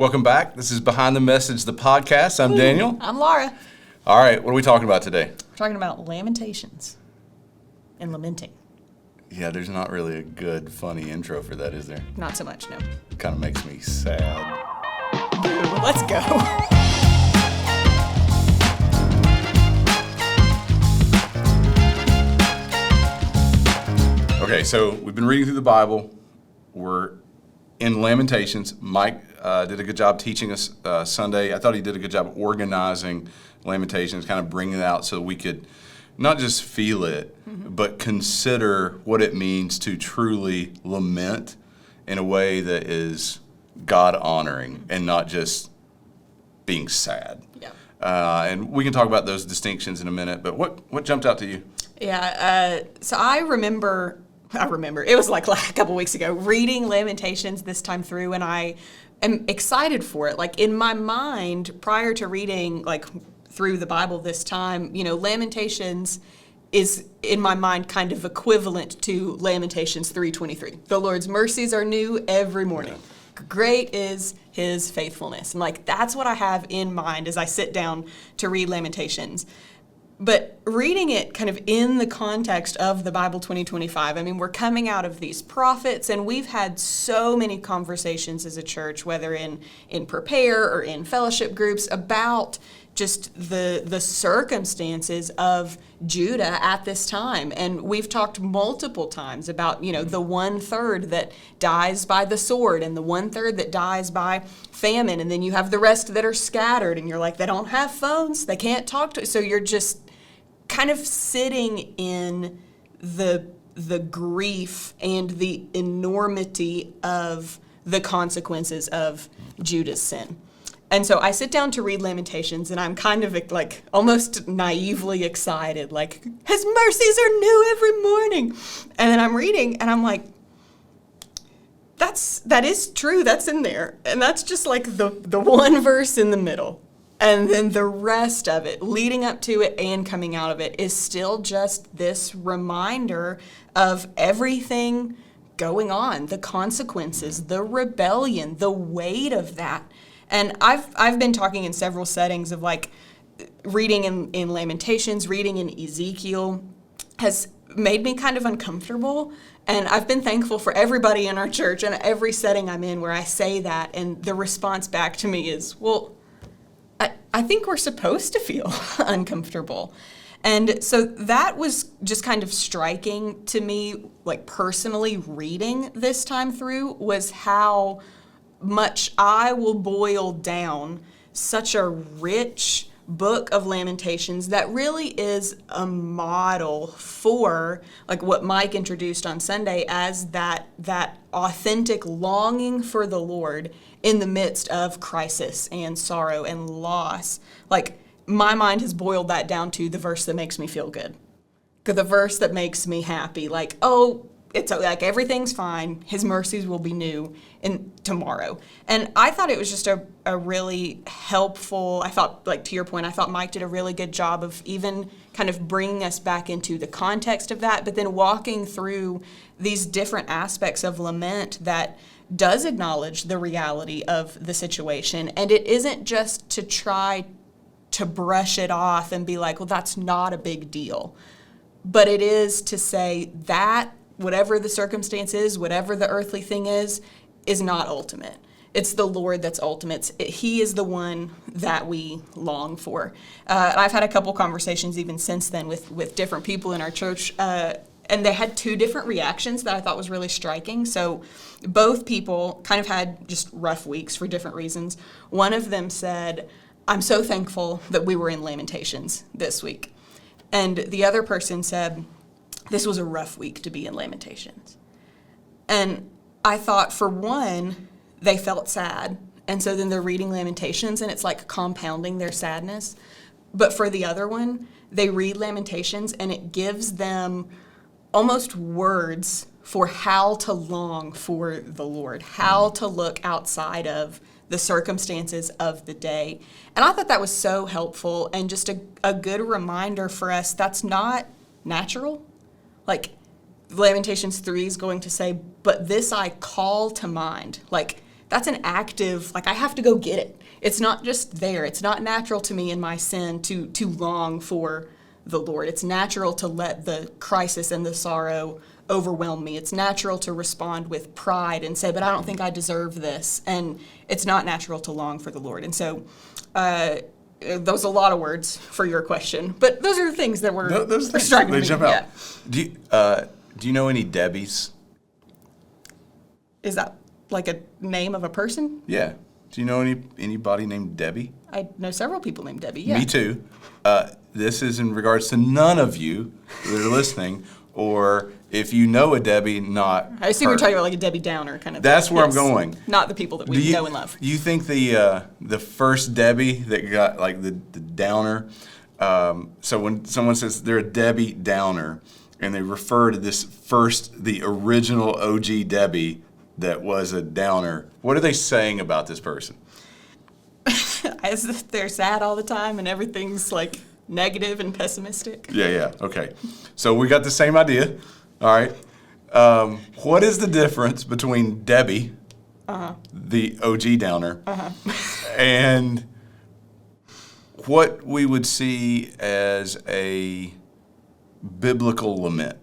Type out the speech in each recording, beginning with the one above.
Welcome back. This is Behind the Message, the podcast. I'm Daniel. I'm Laura. All right, what are we talking about today? We're talking about Lamentations and lamenting. Yeah, there's not really a good, funny intro for that, is there? Not so much, no. It kind of makes me sad. Let's go. Okay, so we've been reading through the Bible. We're in Lamentations. Mike did a good job teaching us Sunday. I thought he did a good job organizing Lamentations, kind of bringing it out so we could not just feel it, but consider what it means to truly lament in a way that is God-honoring and not just being sad. Yeah. And we can talk about those distinctions in a minute, but what jumped out to you? Yeah, so I remember, it was like a couple weeks ago, reading Lamentations this time through, and I am excited for it. Like, in my mind, prior to reading, like, through the Bible this time, you know, Lamentations is, in my mind, kind of equivalent to Lamentations 3:23. The Lord's mercies are new every morning. Great is his faithfulness. And, like, that's what I have in mind as I sit down to read Lamentations. But reading it kind of in the context of the Bible 2025, I mean, we're coming out of these prophets, and we've had so many conversations as a church, whether in Prepare or in fellowship groups, about just the circumstances of Judah at this time. And we've talked multiple times about, you know, the 1/3 that dies by the sword and the 1/3 that dies by famine. And then you have the rest that are scattered, and you're like, they don't have phones, they can't talk to, so you're just kind of sitting in the grief and the enormity of the consequences of Judah's sin. And so I sit down to read Lamentations, and I'm kind of like almost naively excited, like, his mercies are new every morning. And then I'm reading, and I'm like, that is true, that's in there. And that's just like the one verse in the middle. And then the rest of it, leading up to it and coming out of it, is still just this reminder of everything going on, the consequences, the rebellion, the weight of that. And I've been talking in several settings of, like, reading in Lamentations, reading in Ezekiel has made me kind of uncomfortable. And I've been thankful for everybody in our church and every setting I'm in where I say that, and the response back to me is, well, I think we're supposed to feel uncomfortable. And so that was just kind of striking to me, like, personally reading this time through, was how much I will boil down such a rich book of Lamentations that really is a model for, like, what Mike introduced on Sunday as that authentic longing for the Lord in the midst of crisis and sorrow and loss. Like, my mind has boiled that down to the verse that makes me feel good, the verse that makes me happy. Like, oh, it's like everything's fine. His mercies will be new in tomorrow. And I thought it was just a really helpful, I thought, like, to your point, I thought Mike did a really good job of even kind of bringing us back into the context of that, but then walking through these different aspects of lament that does acknowledge the reality of the situation. And it isn't just to try to brush it off and be like, well, that's not a big deal. But it is to say that whatever the circumstance is, whatever the earthly thing is not ultimate. It's the Lord that's ultimate. He is the one that we long for. I've had a couple conversations even since then with different people in our church, and they had two different reactions that I thought was really striking. So both people kind of had just rough weeks for different reasons. One of them said, I'm so thankful that we were in Lamentations this week. And the other person said, this was a rough week to be in Lamentations. And I thought, for one, they felt sad. And so then they're reading Lamentations, and it's like compounding their sadness. But for the other one, they read Lamentations, and it gives them almost words for how to long for the Lord, how to look outside of the circumstances of the day. And I thought that was so helpful and just a good reminder for us that's not natural. Like, Lamentations 3 is going to say, but this I call to mind. Like, that's an active, like I have to go get it. It's not just there. It's not natural to me in my sin to long for the Lord. It's natural to let the crisis and the sorrow overwhelm me. It's natural to respond with pride and say, but I don't think I deserve this. And it's not natural to long for the Lord. And so those are a lot of words for your question, but those are the things that were striking me. Jump out. Yeah. Do you know any Debbies? Is that like a name of a person? Yeah. Do you know anybody named Debbie? I know several people named Debbie, yeah. Me too. This is in regards to none of you that are listening, or if you know a Debbie, not I assume her. you're talking about like a Debbie Downer kind of That's thing. where Yes. I'm going. Not the people that we know and love. You think the first Debbie that got like the downer, so when someone says they're a Debbie Downer, and they refer to the original OG Debbie that was a downer, what are they saying about this person? As if they're sad all the time and everything's like negative and pessimistic. Yeah, okay. So we got the same idea, all right. What is the difference between Debbie, the OG downer, and what we would see as a biblical lament?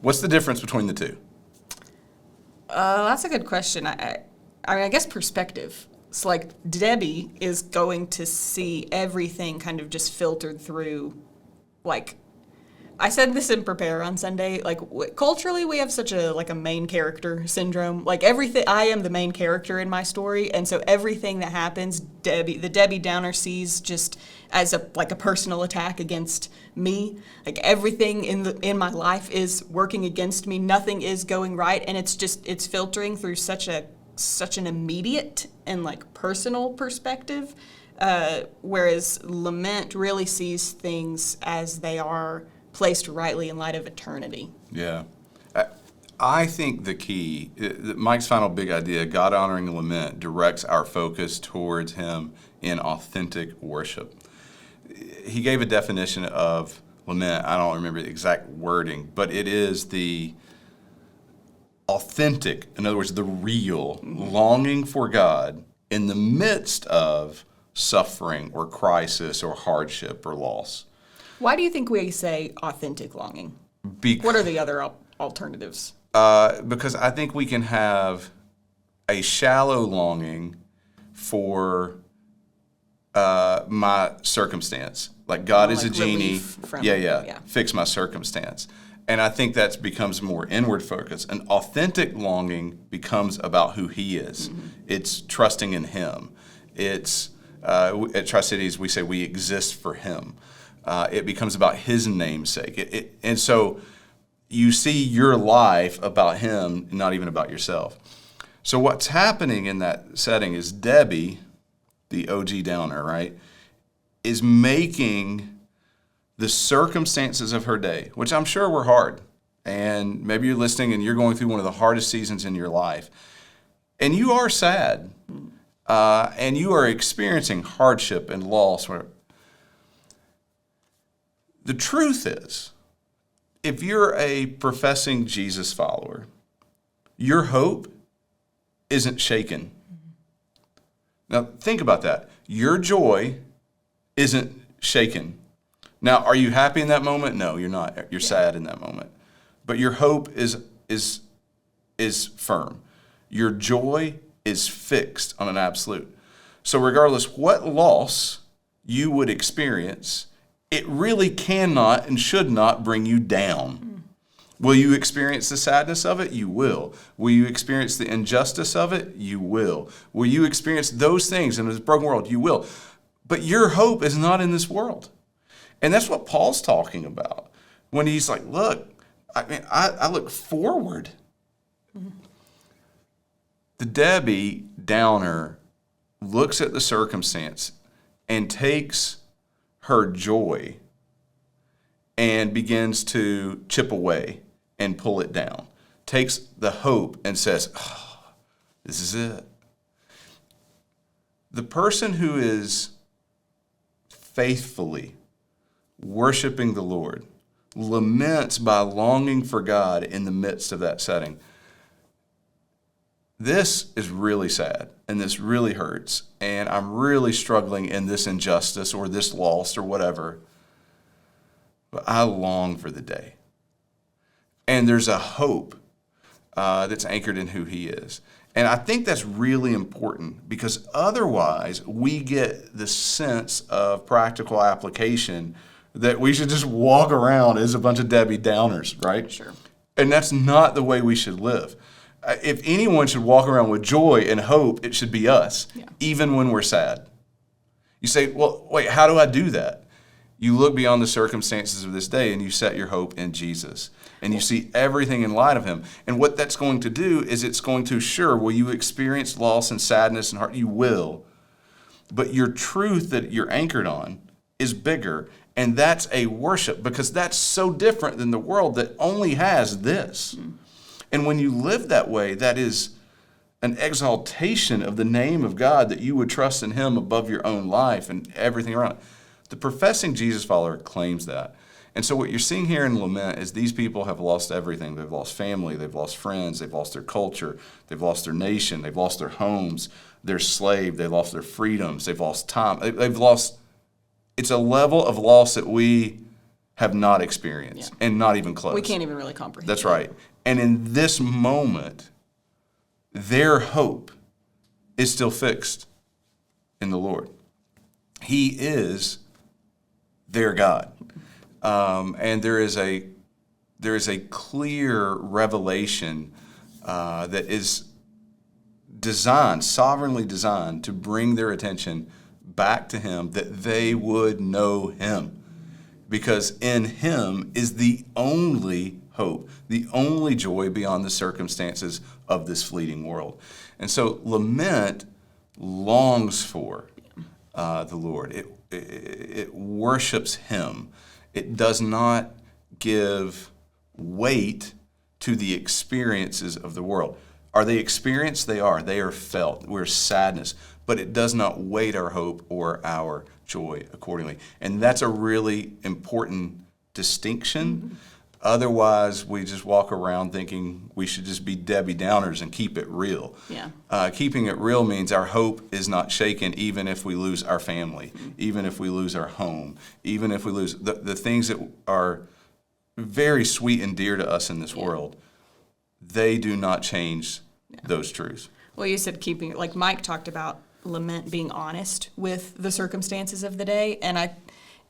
What's the difference between the two? That's a good question. I mean, I guess perspective. It's like Debbie is going to see everything kind of just filtered through, like, I said this in Prepare on Sunday, like, culturally we have such a main character syndrome. Like, everything, I am the main character in my story, and so everything that happens, the Debbie Downer sees just as a personal attack against me. Like, everything in my life is working against me. Nothing is going right, and it's filtering through such an immediate and personal perspective, whereas lament really sees things as they are placed rightly in light of eternity. Yeah. I think the key, Mike's final big idea, God-honoring lament, directs our focus towards Him in authentic worship. He gave a definition of lament. I don't remember the exact wording, but it is the authentic, in other words, the real longing for God in the midst of suffering or crisis or hardship or loss. Why do you think we say authentic longing? What are the other alternatives? Because I think we can have a shallow longing for my circumstance. Like God is a genie. Fix my circumstance. And I think that becomes more inward focus. An authentic longing becomes about who He is. Mm-hmm. It's trusting in Him. It's at Tri-Cities we say we exist for Him. It becomes about His namesake. And so you see your life about Him, not even about yourself. So what's happening in that setting is Debbie, the OG downer, right, is making the circumstances of her day, which I'm sure were hard, and maybe you're listening and you're going through one of the hardest seasons in your life, and you are sad, and you are experiencing hardship and loss. The truth is, if you're a professing Jesus follower, your hope isn't shaken. Now, think about that. Your joy isn't shaken. Now, are you happy in that moment? No, you're not. You're sad in that moment. But your hope is firm. Your joy is fixed on an absolute. So regardless what loss you would experience, it really cannot and should not bring you down. Will you experience the sadness of it? You will. Will you experience the injustice of it? You will. Will you experience those things in this broken world? You will. But your hope is not in this world. And that's what Paul's talking about when he's like, look, I look forward. Mm-hmm. The Debbie Downer looks at the circumstance and takes her joy and begins to chip away and pull it down. Takes the hope and says, this is it. The person who is faithfully worshiping the Lord laments by longing for God in the midst of that setting. this is really sad, and this really hurts, and I'm really struggling in this injustice or this loss or whatever, but I long for the day. And there's a hope that's anchored in who he is. And I think that's really important, because otherwise we get the sense of practical application that we should just walk around as a bunch of Debbie Downers, right? Sure. And that's not the way we should live. If anyone should walk around with joy and hope, it should be us, even when we're sad. You say, well, wait, how do I do that? You look beyond the circumstances of this day and you set your hope in Jesus. And you see everything in light of him. And what that's going to do is it's going to, sure, will you experience loss and sadness and heart? You will. But your truth that you're anchored on is bigger. And that's a worship, because that's so different than the world that only has this. And when you live that way, that is an exaltation of the name of God, that you would trust in him above your own life and everything around it. The professing Jesus follower claims that. And so what you're seeing here in Lament is these people have lost everything. They've lost family, they've lost friends, they've lost their culture, they've lost their nation, they've lost their homes, they're slave, they've lost their freedoms, they've lost time. They've lost, it's a level of loss that we have not experienced, and not even close. We can't even really comprehend. That's right. And in this moment, their hope is still fixed in the Lord. He is their God. And there is a clear revelation that is designed, sovereignly designed, to bring their attention back to him, that they would know him. Because in him is the only hope, the only joy beyond the circumstances of this fleeting world. And so Lament longs for the Lord. It worships him. It does not give weight to the experiences of the world. Are they experienced? They are. They are felt. We're sadness. But it does not weight our hope or our joy accordingly. And that's a really important distinction. Mm-hmm. Otherwise, we just walk around thinking we should just be Debbie Downers and keep it real. Yeah. Keeping it real means our hope is not shaken even if we lose our family, even if we lose our home, even if we lose the things that are very sweet and dear to us in this world. They do not change those truths. Well, you said keeping, like Mike talked about Lament being honest with the circumstances of the day, and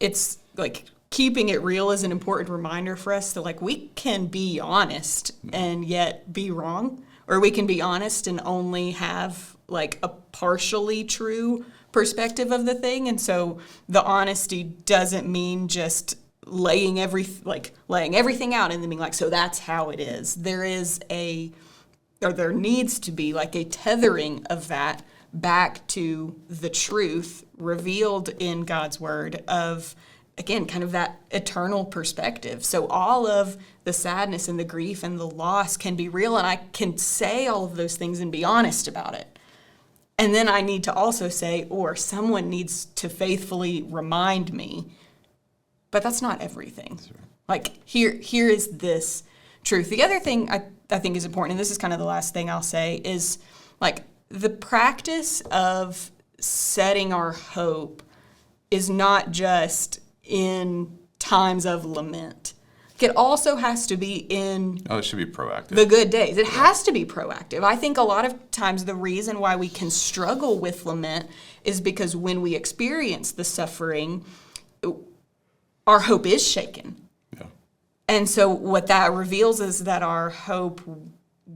it's like keeping it real is an important reminder for us that, like, we can be honest and yet be wrong, or we can be honest and only have like a partially true perspective of the thing. And so the honesty doesn't mean just laying everything out and then being like, so that's how it is. There needs to be like a tethering of that back to the truth revealed in God's word of, again, kind of that eternal perspective. So all of the sadness and the grief and the loss can be real, and I can say all of those things and be honest about it. And then I need to also say, or someone needs to faithfully remind me, but that's not everything. That's right. Like, here is this truth. The other thing I think is important, and this is kind of the last thing I'll say, is like the practice of setting our hope is not just in times of lament. It also has to be in it should be proactive. The good days. It has to be proactive. I think a lot of times the reason why we can struggle with lament is because when we experience the suffering, our hope is shaken. Yeah. And so what that reveals is that our hope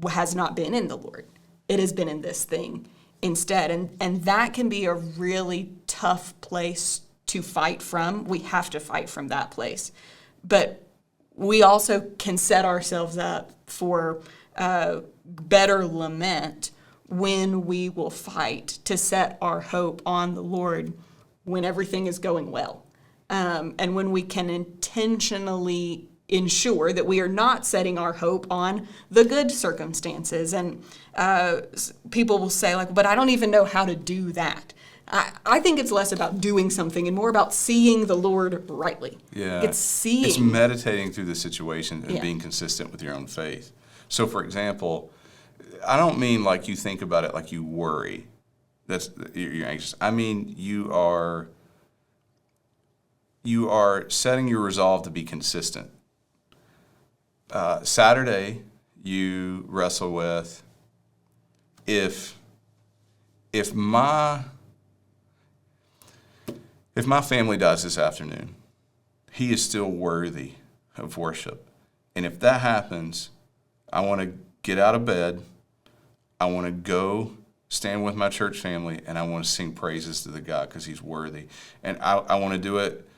has not been in the Lord. It has been in this thing instead. And that can be a really tough place to fight from. We have to fight from that place. But we also can set ourselves up for better lament when we will fight to set our hope on the Lord when everything is going well. And when we can intentionally ensure that we are not setting our hope on the good circumstances. And people will say, like, but I don't even know how to do that. I think it's less about doing something and more about seeing the Lord rightly. Yeah. It's seeing. It's meditating through the situation and being consistent with your own faith. So, for example, I don't mean like you think about it like you worry. You're anxious. I mean you are setting your resolve to be consistent. Saturday, you wrestle with if my family dies this afternoon, he is still worthy of worship. And if that happens, I want to get out of bed. I want to go stand with my church family, and I want to sing praises to the God because he's worthy. And I want to do it,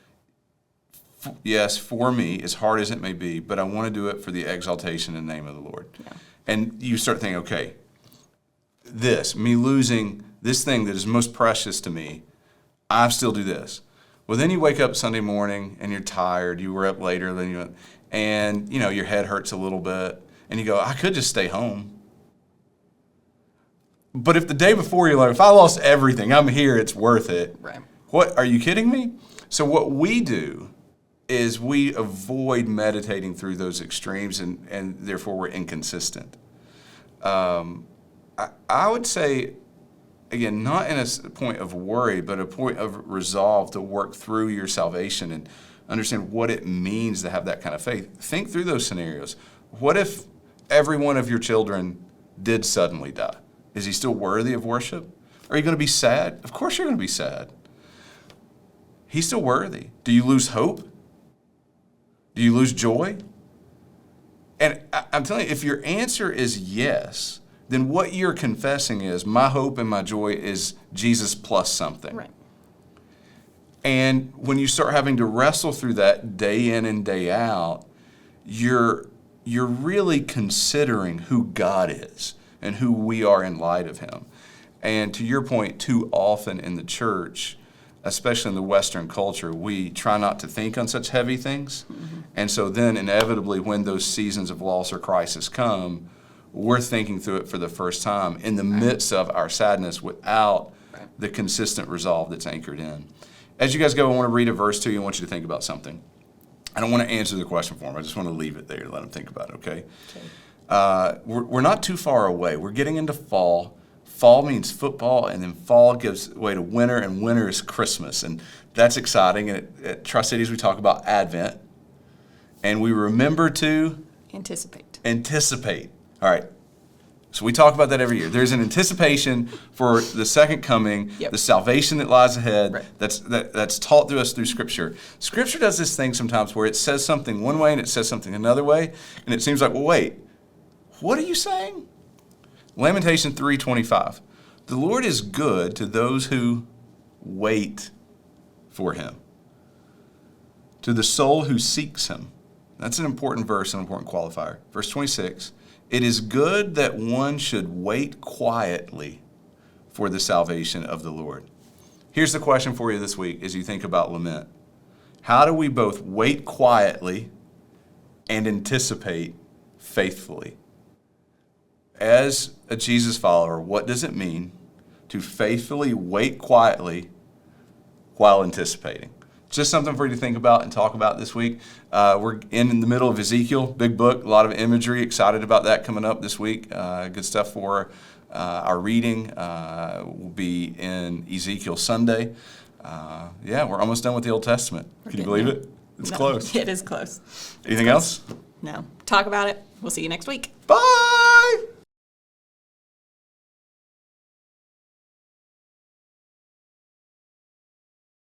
yes, for me, as hard as it may be, but I want to do it for the exaltation in the name of the Lord. Yeah. And you start thinking, okay, me losing this thing that is most precious to me, I still do this. Well, then you wake up Sunday morning and you're tired. You were up later than you went, and your head hurts a little bit, and you go, I could just stay home. But if the day before you're like, if I lost everything, I'm here, it's worth it. Right. What, are you kidding me? So what we do is we avoid meditating through those extremes, and therefore we're inconsistent. I would say, again, not in a point of worry, but a point of resolve to work through your salvation and understand what it means to have that kind of faith. Think through those scenarios. What if every one of your children did suddenly die? Is he still worthy of worship? Are you going to be sad? Of course you're going to be sad. He's still worthy. Do you lose hope? Do you lose joy? And I'm telling you, if your answer is yes, then what you're confessing is my hope and my joy is Jesus plus something. Right. And when you start having to wrestle through that day in and day out, you're really considering who God is and who we are in light of him. And to your point, too often in the church, especially in the Western culture, we try not to think on such heavy things. Mm-hmm. And so then inevitably when those seasons of loss or crisis come, we're thinking through it for the first time in the midst of our sadness without the consistent resolve that's anchored in. As you guys go, I want to read a verse to you. I want you to think about something. I don't want to answer the question for them. I just want to leave it there, let them think about it, okay? We're not too far away. We're getting into fall. Fall means football, and then fall gives way to winter, and winter is Christmas. And that's exciting. And at Tri-Cities, we talk about Advent. And we remember to anticipate. All right. So we talk about that every year. There's an anticipation for the second coming, the salvation that lies ahead, that's taught to us through Scripture. Scripture does this thing sometimes where it says something one way and it says something another way, and it seems like, well, wait, what are you saying? Lamentations 3:25. The Lord is good to those who wait for him, to the soul who seeks him. That's an important verse, an important qualifier. Verse 26. It is good that one should wait quietly for the salvation of the Lord. Here's the question for you this week as you think about lament. How do we both wait quietly and anticipate faithfully? As a Jesus follower, what does it mean to faithfully wait quietly while anticipating? Just something for you to think about and talk about this week. We're in the middle of Ezekiel, big book, a lot of imagery. Excited about that coming up this week. Good stuff for our reading. We'll be in Ezekiel Sunday. We're almost done with the Old Testament. Can you believe it? It's close. It is close. Anything else? No. Talk about it. We'll see you next week. Bye.